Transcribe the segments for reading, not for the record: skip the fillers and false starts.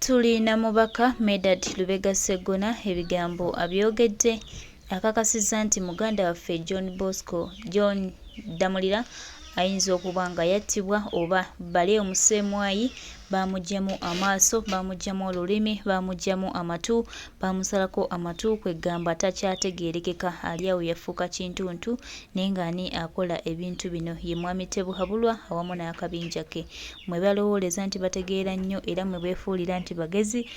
Tulina mubaka Medad Lubega Sseggona ebigambo abyogedde akakasizza nti muganda waffe John Damulira ayinza okuba nga yattibwa oba bali omusemwayi bamugyamu amaaso bamugyamu olulimi bamugyamu amatu bamusalako amatu kwegamba takyategeerekeka ali awo yafuuka kintuntu naye ng'ani akola ebintu bino ye mwami Tebuhabulwa awamu n'akabinja ke mwe balowooleza nti bategeera nnyo era mwe beefuulira nti bagezi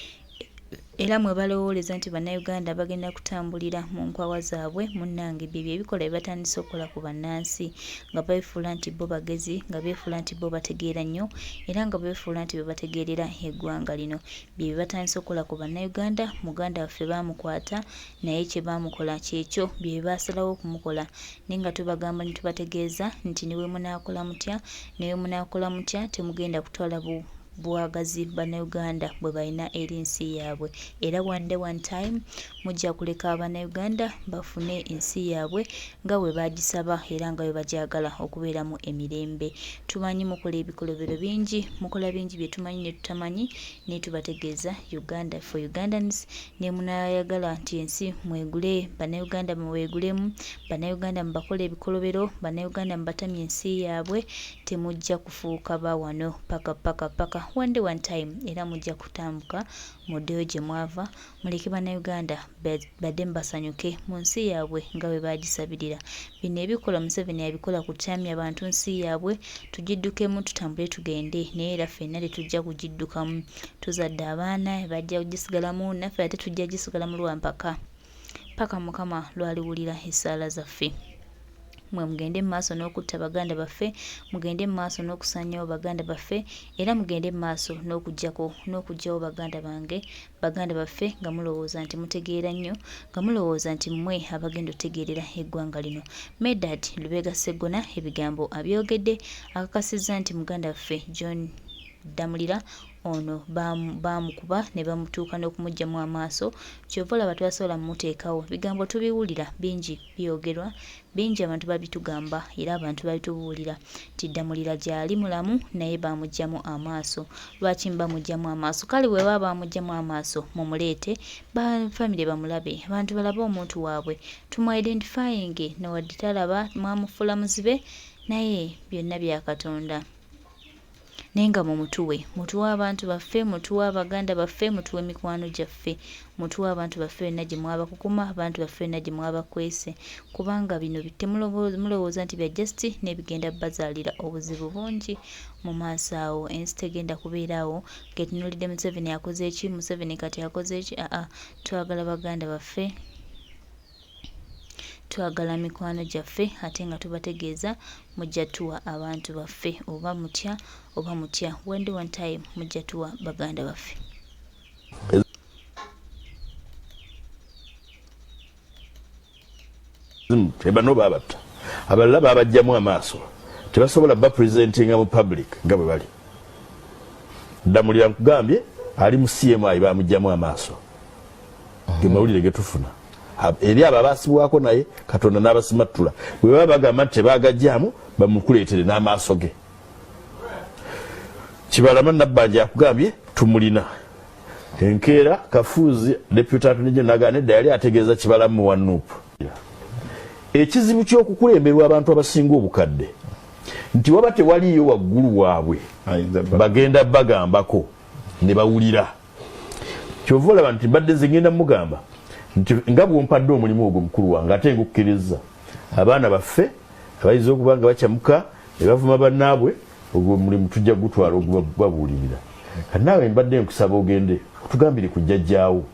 era mwe balowooleza nti bannayuganda bagenda kutambulira mu nkwawa zaabwe munnange bye ebikola batandise okukola ku bannansi nga beefuula nti bo bagezi nga beefuula nti bo bategeera nnyo era nga beefuula nti be bategeerera eggwanga lino bye batandise okukola ku bannayuganda muganda waffe baamukwata naye kye baamukola kyekyo bye baasalawo okumukola naye nga tubagamba ne tubategeeza nti niwe munaakola mutya niwe munaakola mutya temugenda kutwala bwagazi bannayuganda bwe balina eri nsi yaabwe era one time mujja kuleka abannayuganda bafune ensi yaabwe nga bwe bagisaba era nga bwe bagyagala okubeeramu emirembe. Tumanyi mukola ebikolobero bingi mukola bingi bye tumanyi ne tutamanyi ne tubategeeza Uganda for Ugandans ne munayagala nti ensi mwegule bannayuganda mweweegulemu bannayuganda mubakola ebikolobero bannayuganda mubatamye ensi yaabwe temujja kufuuka ba wano paka one time era mujja kutambuka muddeyo gye mwava muleke bannayuganda badde mbasanyuke mu nsi yaabwe nga bwe bagisabirira. Bino ebikola Museveni yabikola kutamya abantu nsi yaabwe tugiddukemu tutambule tugende naye era ffenna tetujja kugiddukamu tuzadde abaana bajja kugisigalamu naffe ate tujja gisigalamu lwampaka paka Mukama lwaliwulira essaala zaffe. Mwe mugende maaso n'okutta baganda baffe mugende maaso n'okusanyawo baganda baffe era mugende maaso n'okugyawo baganda baffe nga mulowooza nti mutegeera nnyo nga mulowooza nti mmwe abagenda otegeerera eggwanga lino. Medad Lubega Sseggona ebigambo abyogedde akakasizza nti muganda waffe John Damulira ono bamukuba ne bamutuuka n'okumuggyamu amaaso kyova olaba twasobola mumuteekawo bigambo tubiwulira bingi byogerwa bingi abantu babitugamba era abantu babitubuulira nti Damulira gy'ali mulamu naye bamuggyamu amaaso. Lwaki bamuggyamu amaaso? Kale bwe baba bamuggyamu amaaso mumuleete famire bamulabe abantu balabe omuntu waabwe tumuidentifyinge newadde talaba mwamufuula muzibe naye byonna bya Katonda. Nenga mu mutuwe abantu baffe mutuwe abaganda baffe mutuwe mikwano gyaffe mutuwe abantu baffe na gye mwaba kukuma abantu baffe na gye mwaba kwese kubanga bino mulowooza nti bya justi n'ebigenda bazaalira obuzibu bungi mu maaso awo ensi tegenda kubeeraawo getunulidde Museveni yakoze eki Museveni kati yakoze eki twagala baganda baffe twagala mikwano gyaffe ate nga tubategeeza mujja tuwa abantu baffe oba mutya one time mujja tuwa baganda baffe. Bano babatta abalala babajjamu amaaso tebasobola bapresentinga mu public nga bwe bali. Damulira nkugambye ali mu CMI bamujjamu amaaso gemawulire getufuna eri abo abaasibwako naye Katonda n'abasimattula bwe baba bagamba nti tebagajjaamu bamukuleetere n'amaaso ge. Kibalama Nabbanja yakugambye tumulina enkeera Kafuuzi Deputy Attorney General n'agamba yali ategeeza Kibalamu mu Wanuupu. Ekizibu ky'okukulemberwa abantu abasinga obukadde nti waba tewaliyo waggulu waabwe bagenda bagambako ne bawulira. Kyova olaba nti mbadde nze ngenda mugamba nti nga bw'ompadde omulimu ogwo mukulu wange ate ngukkiriza abaana baffe abayinza okuba nga bakyamuka ne bavuma bannaabwe ogwo omulimu tujja gutwala okubabuulirira. Kati naawe mbadde nkusaba ogende otugambire ku jjajjaawo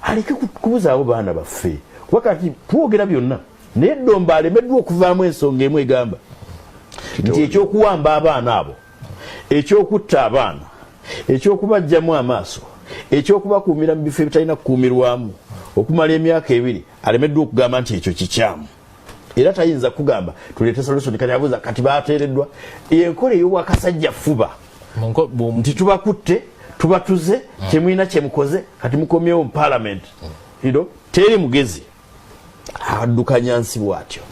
aleke kubuzaawo baana baffe kuba kati twogera byonna naye Ddomba alemeddwa okuvaamu ensonga emu egamba nti ekyokuwamba abaana abo ekyokutta abaana ekyokubajjamu amaaso ekyokubakuumira mu bifo ebitalina kukuumirwamu okumala emyaka 2 alemeddwa okugamba nti ekyo kikyamu era tayinza kugamba tuleete solution kati abuuza kati baateereddwa enkola ey'obwakasajja fuba nti tubakutte tubatuze kyemulina kyemukoze kati mukomyewo mu parliament teri mugezi addukanya nsi bw'atyo.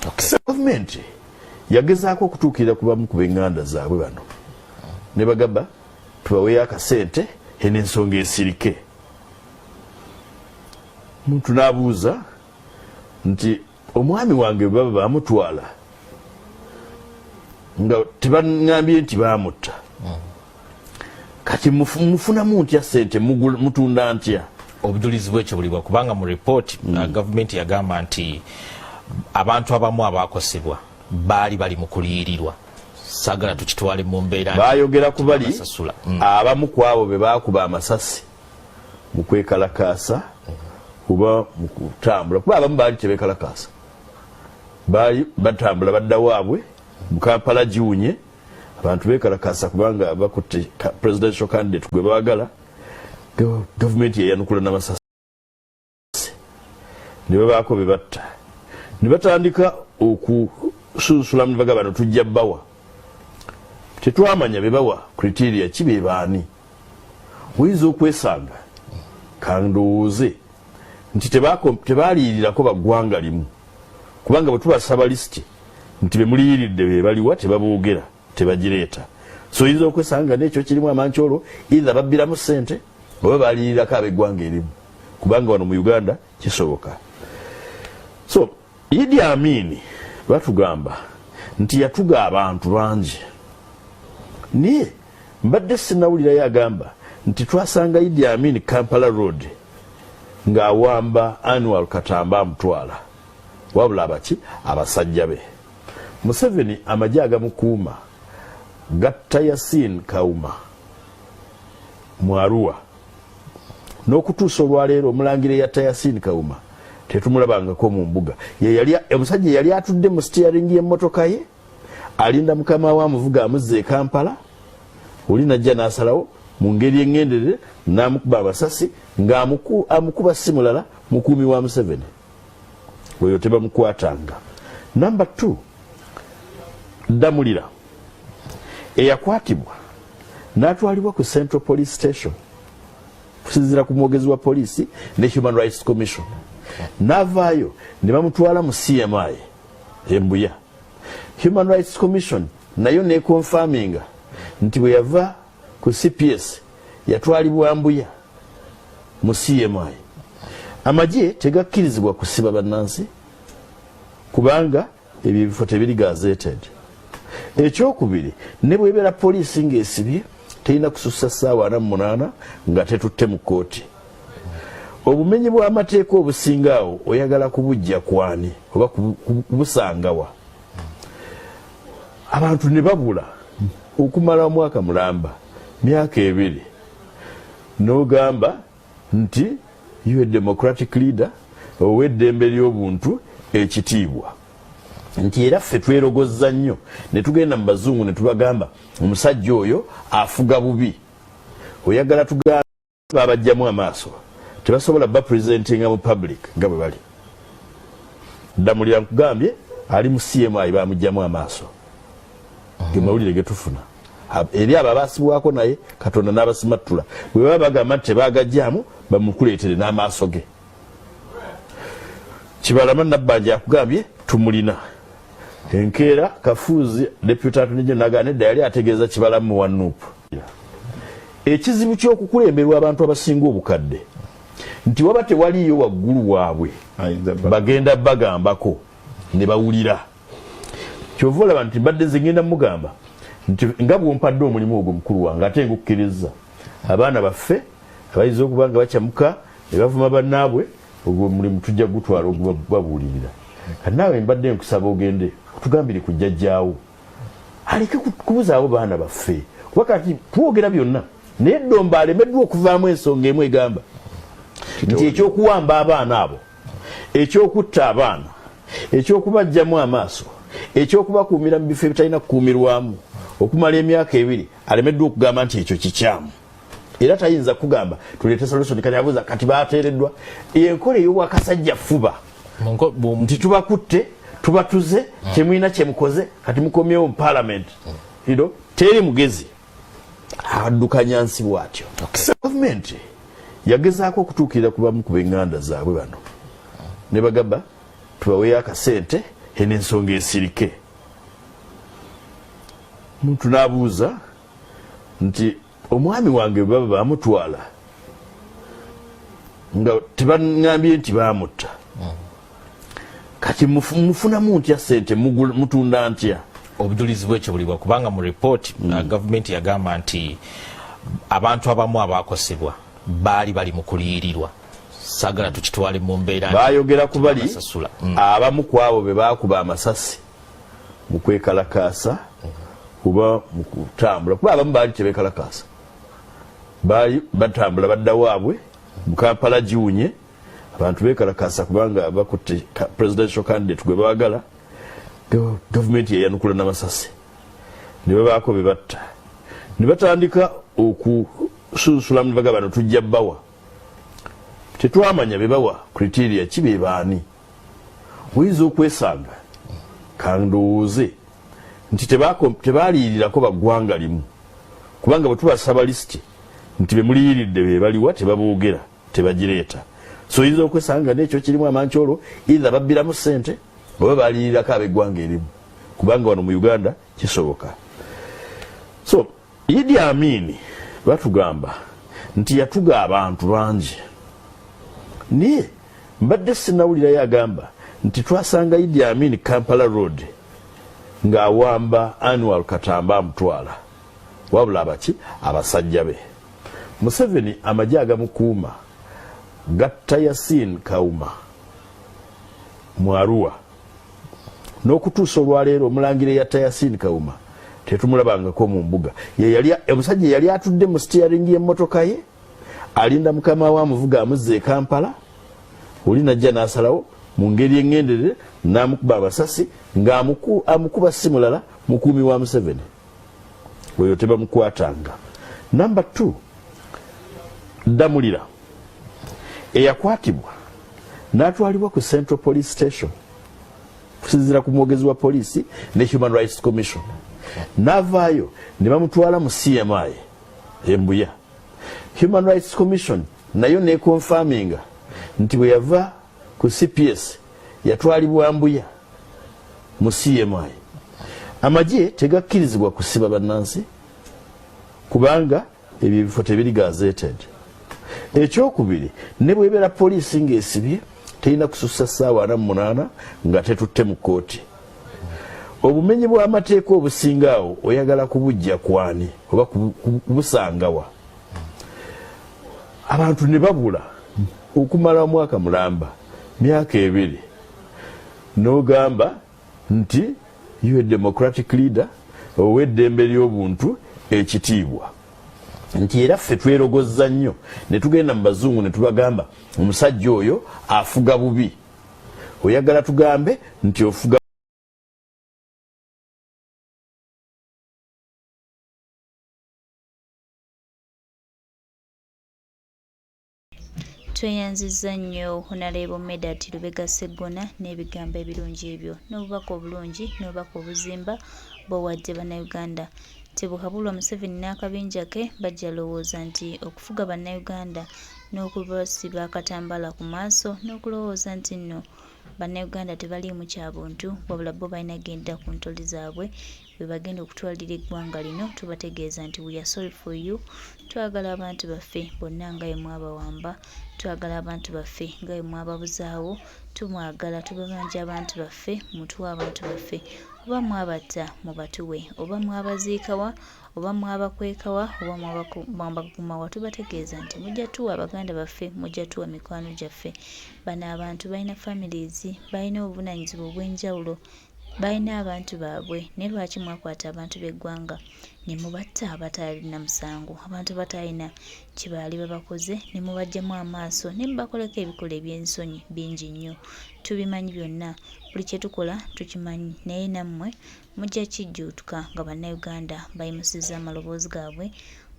Gavumenti yagezaako okutuukirira ku bamu ku b'enganda zaabwe bano ne bagamba tubaweeyo akasente eno ensonga esirike. Muntu n'abuuza nti omwami wange baba bamutwala nga tebaŋŋambye nti baamutta, kati mufunamu ntya ssente, mutunda ntya? Obujulizi bwekyo bulibwa kubanga mu report gavumenti yagamba nti abantu abamu abakosebwa baali bali mu kuliyirirwa. Sagala tukitwale mu mbeera bayogera ku bali abamu ku abo be baakuba amasasi mu kwekalakaasa kuba mu kutambula, kuba abamu baali tebeekalakaasa, baali batambula badda waabwe mu Kampala giwunye, abantu beekalakaasa kubanga bakutte presidential candidate gwe baagala. Gavumenti yeyanukula n'amasasi ne babaako be batta, ne batandika okusunsula mu baga bano tujja bbawa. Tetwamanya be bawa criteria ki be baani. Oyinza okwesanga kandowooze nti tebaaliyirirako baggwanga limu, kubanga bwe tubasaba lisiti nti be muliyiridde be baliwa tebaboogera, tebagireeta. So oyinza okwesanga n'ekyo kirimu amankyolo, either babbiramu ssente oba baaliyirirako ab'eggwanga erimu, kubanga wano mu Uganda kisoboka. So Idi Amin batugamba nti yatuga abantu bangi, naye mbadde sinawulira yagamba nti twasanga Idi Amin Kampala Road ng'awamba annual Katamba amutwala, wabula abaki abasajja be. Museveni amagye agamukuuma gatta Yasin Kauma mu Arua, n'okutuusa olwaleero Omulangidde yatta Yasin Kauma tetumulabangako mu mbuga. Omusajja yali atudde mu steering y'emmotoka ye alinda mukama wa amuvuga amuzze e Kampala, oli najja n'asalawo mu ngeri eŋŋenderere n'amukuba amasasi ng'amukuba si mulala mukuumi wa Museveni, oyo tebamukwatanga. Number 2, Damulira eyakwatibwa n'atwalibwa ku Central Police Station kusinziira ku mwogezi wa poliisi ne Human Rights Commission, n'avaayo ne bamutwala mu CMI Embuya. Human Rights Commission nayo nekonfaminga nti bwe yava ku CPS yatwalibwa Mbuya mu CMI. Amagye tegakkirizibwa kusiba bannansi kubanga ebyo ebifo tebiri gazetted. Ekyokubiri, ne bw'ebeera poliisi ng'esibye terina kusussa ssaawa 48 nga tetutte mu kkooti. Obumenyi bw'amateeka obusingaawo oyagala kubujja kwani oba kubusangawa? Abantu ne babula okumala omwaka mulamba, myaka 2, n'ogamba nti you a democratic leader, ow'eddembe ly'obuntu ekitiibwa, nti era ffe twerogozza nnyo ne tugenda mu bazungu ne tubagamba omusajja oyo afuga bubi. Oyagala tugamba babajjamu amaaso, tebasobola bapresentinga mu public nga bwe bali. Damulira nkugambye ali mu CMI bamugjamu amaaso, ge mawulire ge tufuna eri abo abaasibwako naye Katonda n'abasimattula. Bwe baba bagamba nti tebaagajjaamu bamukuleetere n'amaaso ge. Kibalama Nabbanja akugambye tumulina. Enkeera Kafuzi Deputy Attorney General n'agamba yali ategeeza Kibalamu wa Nuupu. Ekizibu ky'okukulemberwa abantu abasinga obukadde nti waba tewaliyo waggulu waabwe bagenda bagambako ne bawulira. Kyova olaba nti mbadde zigenda mugamba nti nga bw'ompadde omulimu ogwo mukulu wange ate ngukkiriza abaana baffe abayinza okuba nga bakyamuka ne bavuma bannaabwe, ogwo omulimu tujja gutwala okubabuulirira. Naawe mbadde nkusaba ogende tugambire ku jjajjaawo aleke kubuzaawo baana baffe, wakati twogera byonna naye Domba alemeddwa okuvaamu ensonga emu egamba nti ekyokuwamba abaana abo, ekyokutta abaana, ekyokubajjamu amaaso, ekyokubakuumira mu bifo ebitalina kukuumirwamu okumala emyaka 2, alemeddwa okugamba nti ekyo kikyamu. Era tayinza kugamba tuleete solution kanyabuza kati baateereddwa. Enkola ey'obwakasajja fuba nti tubakutte tubatuze temwina kyemukoze kati mukomyewo mu parliament. Teri mugezi addukanya nsi bw'atyo. Gavumenti yagezaako okutuukirira ku bamu ku b'eŋŋanda zaabwe bano ne bagamba tubaweeyo akasente eno ensonga esirike. Muntu n'abuuza nti omwami wange baba bamutwala nga tebangambye nti bamutta kati mufunamu ntya sente mutunda ntya obujulizi bwekyo bulibwa kubanga mu report gavumenti yagamba nti abantu abamu abakosebwa bali mu kuliyirirwa sagala tukitwale mu mbeera bayogera ku bali abamu ku abo be bakuba amasasi mu kwekalakaasa kuba mu kutambula kuba abamu baali tebekalakaasa baali batambula badda waabwe mu Kampala giwunye abantu bekalakaasa kubanga bakutte presidential candidate gwe baagala gavumenti yeyanukula n'amasasi ne babaako be batta ne batandika okusunsula mu baga bano tujja bbawa tetwamanya be bawa criteria ki be baani oyinza okwesanga kandowooze nti tebaaliyirirako baggwanga limu kubanga bwe tubasaba lisiti nti be muliyiridde be baliwa tebaboogera tebagireeta so oyinza okwesanga n'ekyo kirimu amankyolo either babbiramu ssente oba baaliyirirako ab'eggwanga erimu kubanga wano mu Uganda kisoboka so Idi Amin batugamba nti yatuga abantu bangi naye mbadde sinawulirayo agamba nti twasanga Idi Amin Kampala Road ng'awamba annual Katamba amutwala wabula abaki abasajja be Museveni amagye agamukuuma gatta Yasin Kauma mu Arua n'okutuusa olwaleero omulangire yatta Yasin Kauma tetumulabangako mu mbuga omusajja yali atudde mu steering y'emmotoka ye alinda mukama we amuvuga amuzza e Kampala oli najja n'asalawo mu ngeri eŋŋenderere n'amukuba amasasi ng'amukuba si mulala mukuumi wa Museveni oyo tebamukwatanga. Number 2 Damulira eyakwatibwa n'atwalibwa ku Central Police Station kusinziira ku mwogezi wa poliisi ne Human Rights Commission n'avaayo ne bamutwala mu CMI Embuya. Human Rights Commission nayo nekonfaminga nti bwe yava ku CPS yatwalibwa Mbuya mu CMI. Amagye tegakkirizibwa kusiba bannansi kubanga ebyo ebifo tebiri gazetted. Ekyokubiri ne bwebera poliisi ng'esibye terina kusussa ssaawa 48 nga tetutte mu kooti. Obumenyi bw'amateeka obusingaawo oyagala kubujja kwani oba kubusangawa. Abantu ne babula okumala omwaka mulamba myaka 2 n'ogamba nti you a democratic leader ow'eddembe ly'obuntu ekitiibwa nti era ffe twerogozza nnyo ne tugenda mu bazungu ne tubagamba omusajja oyo afuga bubi oyagala tugambe nti ofuga tweyanzizza nnyo Honorable Medard Lubega Sseggona n'ebigambo ebirungi ebyo n'obubaka obulungi n'obubaka obuzimba bw'owadde bannayuganda. Tebuhabulwa Museveni n'akabinja ke bajja lowooza nti okufuga bannayuganda n'okubasiba akatambala ku maaso n'okulowooza nti nno bannayuganda tebaliimu kyabuntu wabula bo balina genda ku ntoli zaabwe bwe bagenda okutwalira eggwanga lino. Tubategeeza nti we are sorry for you. Twagala abantu baffe bonna nga bwe mwabawamba, twagala abantu baffe nga bwe mwababuzaawo, tumwagala tubabanja abantu baffe, mutuwa abantu baffe, oba mwabatta mubatuwe, oba mwabaziikawa, oba mwabakwekawa, oba mwabakumawa. Tubategeeza nti mujja tuwa abaganda baffe, mujja tuwa mikwano gyaffe. Bano abantu balina families, balina obuvunaanyizibwa obw'enjawulo, balina abantu baabwe. Naye lwaki mwakwata abantu b'eggwanga ne mubatta abatalina musango, abantu batalina kibaali babakoze, ne mubajjamu amaaso ne mubakoleko ebikola eby'ensonyi bingi nnyo. Tubimanyi byonna, buli kye tukola tukimanyi, naye nammwe mujja kijjuutuka nga bannayuganda bayimusizza amaloboozi gaabwe,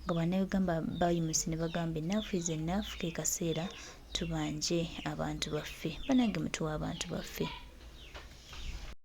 nga bannayuganda bayimusi ne bagamba enough is enough, ke kaseera tubanje abantu baffe, banange mutuwa abantu baffe.